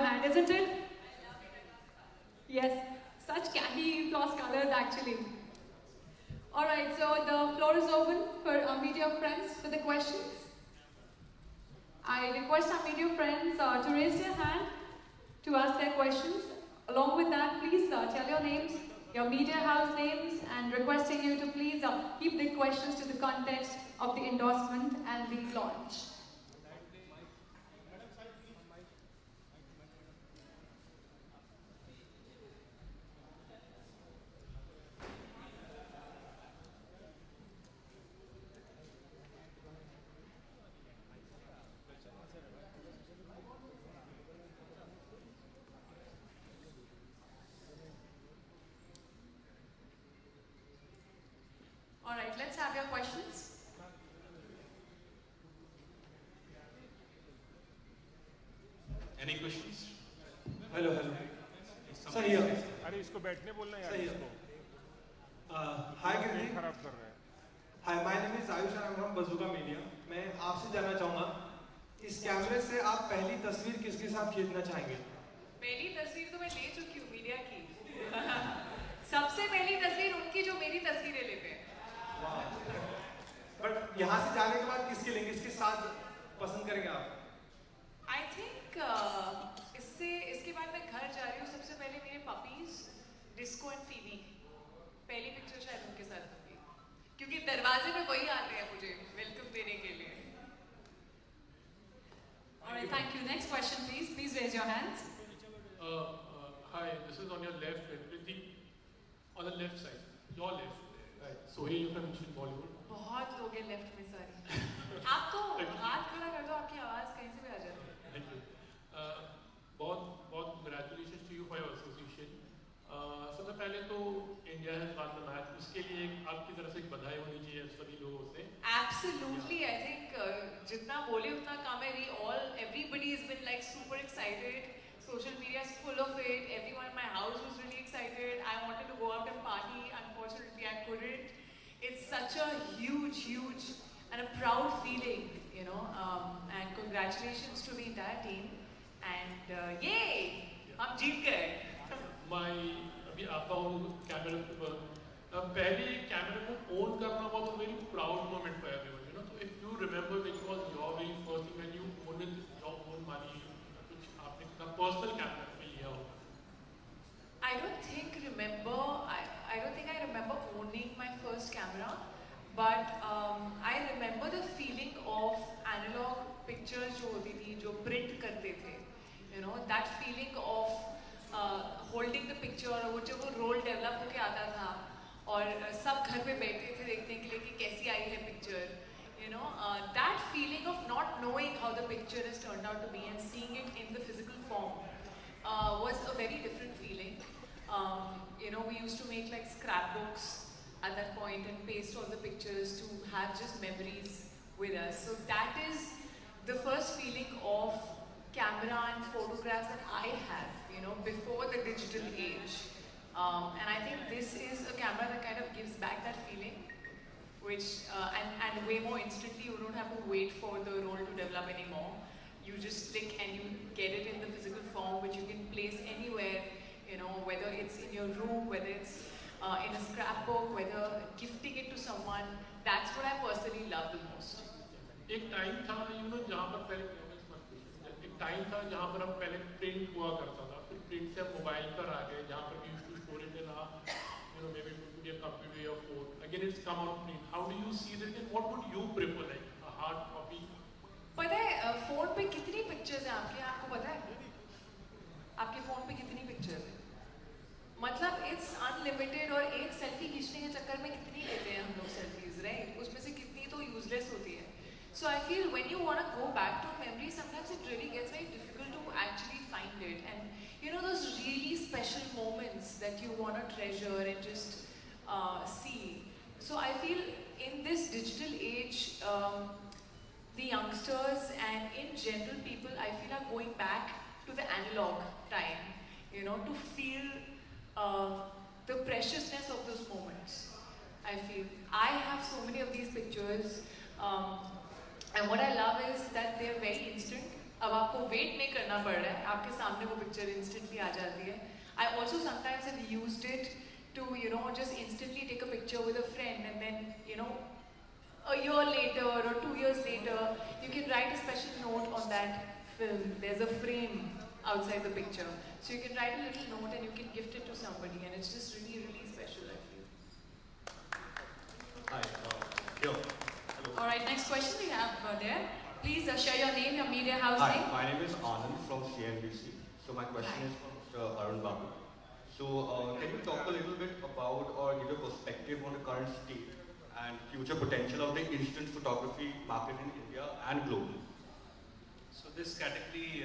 your hand, isn't it? Yes, such candy floss colors actually. Alright, so the floor is open for our media friends for the questions. I request our media friends to raise their hand to ask their questions. Along with that, please tell your names, your media house names, and requesting you to please keep the questions to the context of the endorsement and the launch. All right, let's have your questions. Any questions? Hello hello सही है अरे इसको बैठने बोलना यार सही है इसको हाय कीर्ति खराब कर रहा है hi my name is Ayush and I am from Bazooka media मैं आपसे जानना चाहूंगा इस कैमरे से आप पहली तस्वीर किसके साथ खींचना चाहेंगे पहली तस्वीर तो मैं ले चुकी हूँ मीडिया की सबसे पहली तस्वीर उनकी जो मेरी तस्वीरें लेते हैं बट यहाँ से जाने के बाद किसके लेंगे इसके साथ पसंद करेंगे आप आई थिंक इसके बाद मैं घर जा रही हूँ सबसे पहले मेरे पपीज डिस्को एंड फीबी पहली पिक्चर शायद उनके साथ होगी क्योंकि दरवाजे में वही आते हैं मुझे वेलकम देने के लिए Alright, thank you. Next question, please. Please raise your hands. Hi, this is on your left, Ritik. On the left side, your left. Right. Sohail from Mission Bollywood. बहुत लोग हैं लेफ्ट में सारे आप तो हाथ खड़ा कर दो आपकी आवाज कहीं से भी आ जाती है Thank you. बहुत congratulations to you for your association. सबसे पहले तो India has won the match. उसके लिए आपकी तरफ से एक बधाई होनी चाहिए सभी लोगों से. Absolutely, I think जितना बोले उतना कम है. Everybody has been like super excited. Social media is full of it. Everyone in my house was really excited. I wanted to go out and party. Unfortunately, I couldn't. It's such a huge and a proud feeling, you know. And congratulations to the entire team. And yay! हम जीत गए. अभी आता हूँ कैमरे पर पहले कैमरे को ओन करना was a very proud moment for everyone, you know. So if you remember when it was your very first thing when you owned it with your own money, कुछ आपने अपना personal कैमरा पे लिया हो. I don't think I remember owning my first camera, but I remember the feeling of analog pictures जो होती थी, जो print करते थे, you know, that feeling of holding the picture और वो जब वो रोल डेवलप होके आता था और सब घर पे बैठे थे देखने के लिए कि कैसी आई है picture you know that feeling of not knowing how the picture is turned out to be and seeing it in the physical form was a very different feeling you know we used to make like scrap books at that point and paste all the pictures to have just memories with us. So that is the first feeling of camera and photographs that I have, you know, before the digital age. And I think this is a camera that kind of gives back that feeling, which, and way more instantly. You don't have to wait for the roll to develop anymore. You just click and you get it in the physical form, which you can place anywhere, you know, whether it's in your room, whether it's in a scrapbook, whether gifting it to someone. That's what I personally love the most. एक time था, you know, जहाँ पर पहले एक time था जहाँ पर हम पहले प्रिंट हुआ करता था, फिर प्रिंट से हम मोबाइल पर आ गए जहाँ पर we used to store it in you know, maybe it would be a computer or phone. Again, it's come on print. How do you see this and what would you prefer, like a hard copy? पता है phone पे कितनी pictures हैं आपको पता है आपके phone पे कितनी पिक्चर्स हैं मतलब इट्स अनलिमिटेड और एक सेल्फी खींचने के चक्कर में कितनी लेते हैं हम लोग सेल्फीज राइट उसमें से कितनी तो यूजलेस होती है So I feel when you want to go back to memory, sometimes it really gets very difficult to actually find it. And you know those really special moments that you want to treasure and just see. So I feel in this digital age, the youngsters and in general people, I feel are going back to the analog time, you know, to feel the preciousness of those moments. I feel I have so many of these pictures. And what I love is that they're very instant. अब आपको wait नहीं करना पड़ रहा है, आपके सामने वो picture instantly आ जाती है. I also sometimes have used it to, you know, just instantly take a picture with a friend, and then, you know, a year later or 2 years later, you can write a special note on that film. There's a frame outside the picture. So you can write a little note and you can gift it to somebody, and it's just really, really special, I feel. Hi, here. Hello. All right, next question we have there. Please share your name, your media house Hi, name. my name is Anand from CNBC. So my question Hi. is for Mr. Arun Babu. So can you talk a little bit about or give a perspective on the current state and future potential of the instant photography market in India and globally? So this category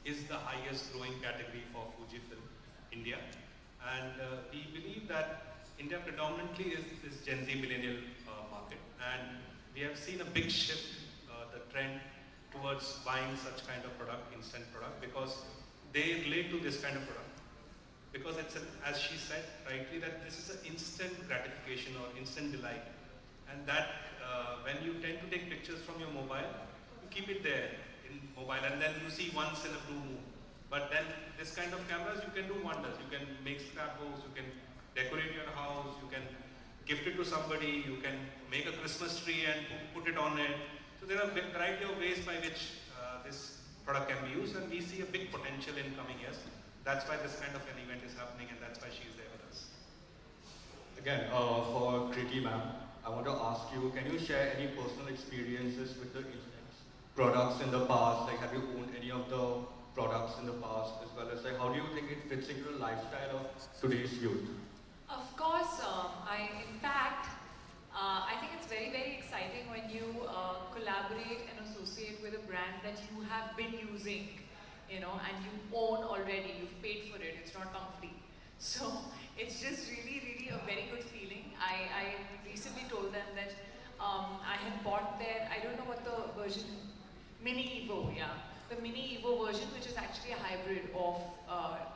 is the highest growing category for Fujifilm India, and we believe that India predominantly is this Gen Z millennial market, and we have seen a big shift, the trend towards buying such kind of product, instant product, because they relate to this kind of product. Because it's, as she said rightly, that this is an instant gratification or instant delight, and that when you tend to take pictures from your mobile, you keep it there in mobile, and then you see once in a blue moon. But then this kind of cameras, you can do wonders. You can make scrapbooks, you can decorate your house, you can gift it to somebody, you can make a Christmas tree and put it on it. So there are a variety of ways by which this product can be used, and we see a big potential in coming years. That's why this kind of an event is happening, and that's why she is there with us. Again, for Kriti ma'am, I want to ask you, can you share any personal experiences with the products in the past? Like, have you owned any of the products in the past, as well as like, how do you think it fits into the lifestyle of today's youth? Of course, in fact, I think it's very, very exciting when you collaborate and associate with a brand that you have been using, you know, and you own already, you've paid for it, it's not come free. So it's just really, really a very good feeling. I recently told them that I had bought their, I don't know what the version, Mini Evo, yeah. The Mini Evo version, which is actually a hybrid of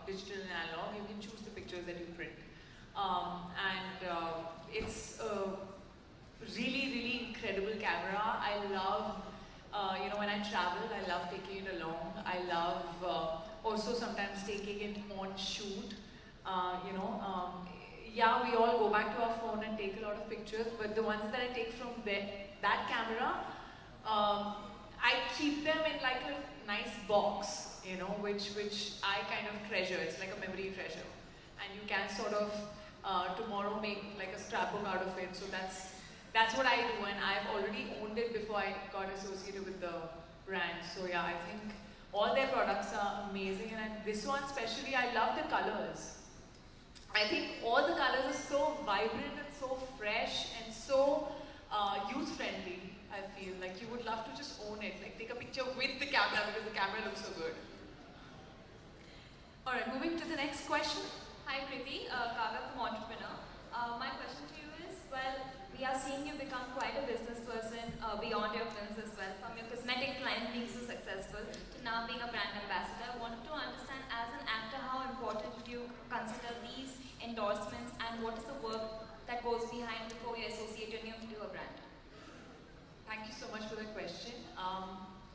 digital and analog. You can choose the pictures that you print. It's a really, really incredible camera. I love, you know, when I travel, I love taking it along. I love also sometimes taking it on shoot. You know, yeah, we all go back to our phone and take a lot of pictures, but the ones that I take from that camera, I keep them in like a nice box, you know, which I kind of treasure. It's like a memory treasure. And you can sort of tomorrow make like a scrapbook out of it. So that's what I do, and I've already owned it before I got associated with the brand. So yeah, I think all their products are amazing, and this one especially, I love the colors. I think all the colors are so vibrant and so fresh and so youth-friendly. I feel like you would love to just own it, like take a picture with the camera because the camera looks so good. All right, moving to the next question. Hi Kriti, Kaga from Entrepreneur. My question to you is, well, we are seeing you become quite a business person beyond your films as well. From your cosmetic line being so successful to now being a brand ambassador, I wanted to understand as an actor how important do you consider these endorsements and what is the work that goes behind before you associate your name to a brand? Thank you so much for the question.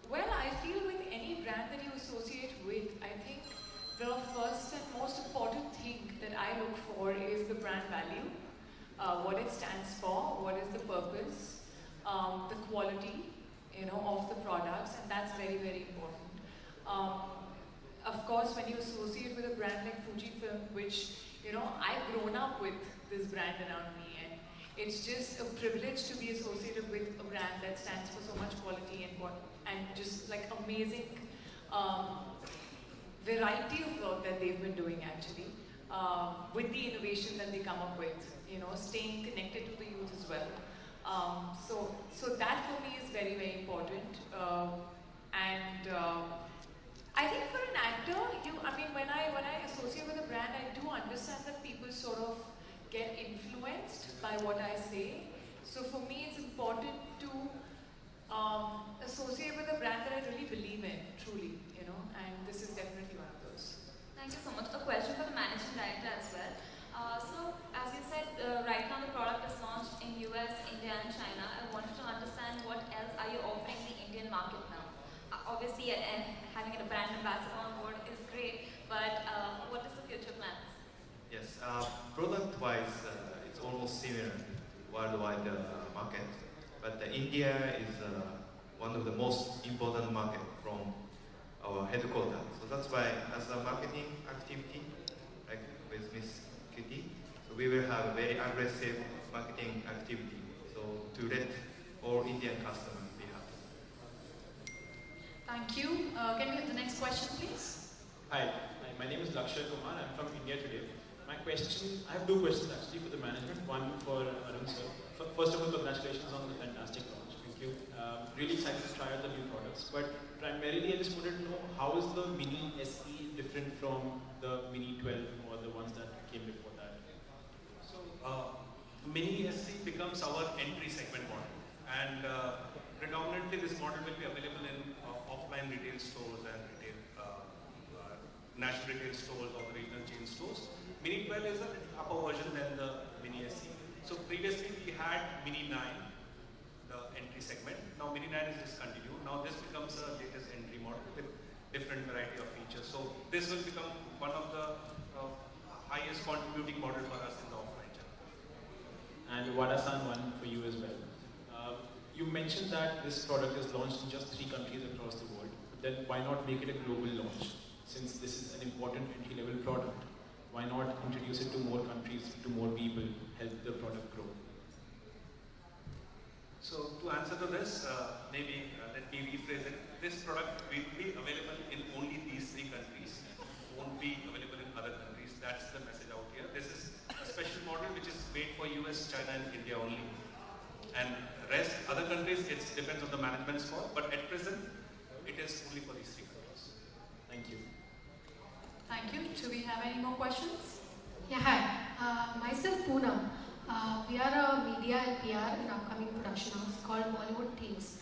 Well, I feel with any brand that you associate with, I think the first and most important thing that I look for is the brand value, what it stands for, what is the purpose, the quality, you know, of the products, and that's very, very important. Of course, when you associate with a brand like Fujifilm, which, you know, I've grown up with this brand around me, and it's just a privilege to be associated with a brand that stands for so much quality and just like amazing variety of work that they've been doing actually, with the innovation that they come up with, you know, staying connected to the youth as well. So that for me is very, very important. I think for an actor, I mean, when I associate with a brand, I do understand that people sort of get influenced by what I say. So for me, it's important to associate with a brand that I really believe in, truly, you know, and this is definitely one of those. Thank you so much. A question for the managing director as well. So, as you said, right now the product is launched in US, India and China. I wanted to understand what else are you offering the Indian market now? Obviously, Product-wise, it's almost similar worldwide market, but India is one of the most important market from our headquarters. So that's why, as a marketing activity, like with Miss Kitty, so we will have a very aggressive marketing activity. So to let all Indian customers be happy. Thank you. Can we have the next question, please? Hi, my name is Lakshay Kumar. I'm from India Today. My question, I have two questions actually for the management. One for Arun sir. First of all, congratulations on the fantastic launch. Thank you. Really excited to try out the new products. But primarily, I just wanted to know, how is the Mini SE different from the Mini 12 or the ones that came before that? So, Mini SE becomes our entry segment model, and predominantly this model will be available in offline retail stores and national retail stores or the regional chain stores. Mini 12 is an upper version than the Mini SE. So previously we had Mini 9, the entry segment. Now Mini 9 is discontinued. Now this becomes a latest entry model with different variety of features. So this will become one of the highest contributing model for us in the offline channel. And Wadasan, one for you as well. You mentioned that this product is launched in just 3 countries across the world. But then why not make it a global launch? Since this is an important entry-level product, why not introduce it to more countries, to more people, help the product grow? So to answer to this, maybe let me rephrase it. This product will be available in only these 3 countries, won't be available in other countries. That's the message out here. This is a special model which is made for US, China and India only. And rest, other countries, it depends on the management's call, but at present, it is only for these 3 countries. Thank you. Thank you. Do we have any more questions? Yeah, hi. Myself, Poonam. We are a media and PR in upcoming production house called Bollywood Things.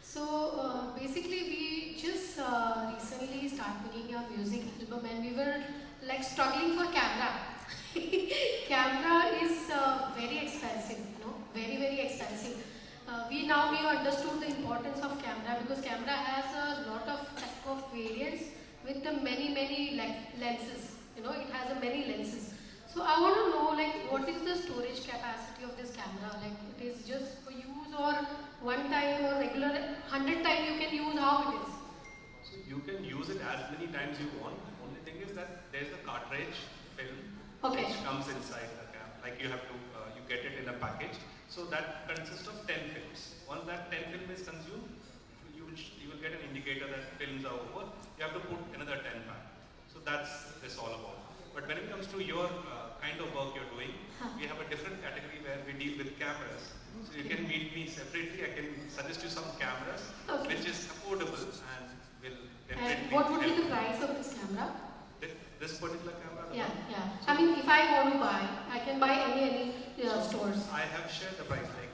So basically, we just recently started making a music album, and we were like struggling for camera. Camera is very expensive, you know, very, very expensive. We understood the importance of camera, because camera has a lot of type of variants with the many lenses. You know, it has a many lenses. So I want to know, like, what is the storage capacity of this camera? Like, it is just for use, or one time, or regular 100 times you can use? How it is? So you can use it as many times you want. Only thing is that there is a cartridge film which comes inside the camera. Like you have to, you get it in a package. So that consists of 10 films. Once that 10 film is consumed, you will get an indicator that films are over. You have to put another 10 back. So that's this all about. But when it comes to your kind of work you're doing, we have a different category where we deal with cameras. So you can meet me separately. I can suggest you some cameras which is affordable and will definitely. And what would be the price of this camera? This particular camera? Yeah. I mean, if I want to buy, I can buy any stores. I have shared the price. Like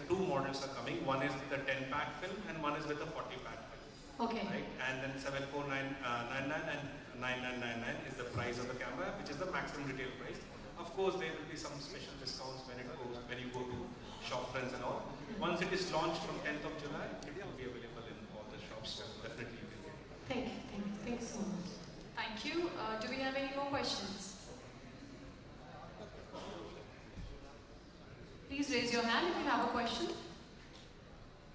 two models are coming. One is with the 10-pack film and one is with the 40-pack film. Okay. Right? And then 74999 and 9999 is the price of the camera, which is the maximum retail price. Of course, there will be some special discounts when you go to shop friends and all. Once it is launched from 10th of July, it will be available in all the shops. So definitely you will get it. Thank you so much. Thank you. Do we have any more questions? Please raise your hand if you have a question.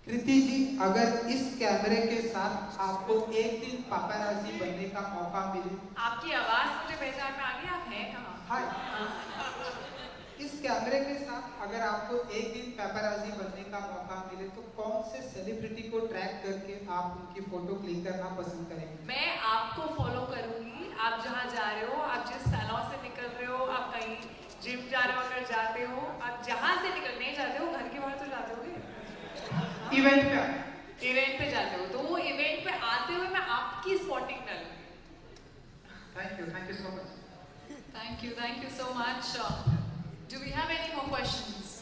कृति जी, अगर इस कैमरे के साथ आपको एक दिन पापाराजी बनने का मौका मिले। आपकी आवाज मुझे पहचान में आ गई, आप हैं कहाँ? इस कैमरे के साथ अगर आपको एक दिन पापाराजी बनने का मौका मिले, तो कौन से सेलिब्रिटी को ट्रैक करके आप उनकी फोटो क्लिक करना पसंद करेंगे? मैं आपको फॉलो करूंगी। आप जहाँ जा रहे हो, आप जिस सैलून से निकल रहे हो, आप कहीं जिम जा रहे हो, अगर जाते हो, आप जहाँ से निकलने जाते हो, घर के बाहर तो जाते होगे। इवेंट पे जाते हो, तो वो इवेंट पे आते हुए मैं आपकी स्पॉटिंग डालूंगी। Thank you so much. Thank you so much. Do we have any more questions?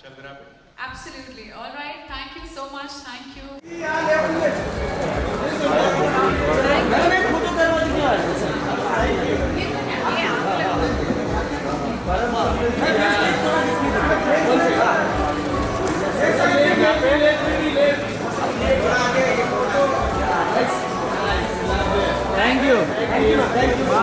Shall we wrap it? Absolutely. All right. Thank you so much. Thank you.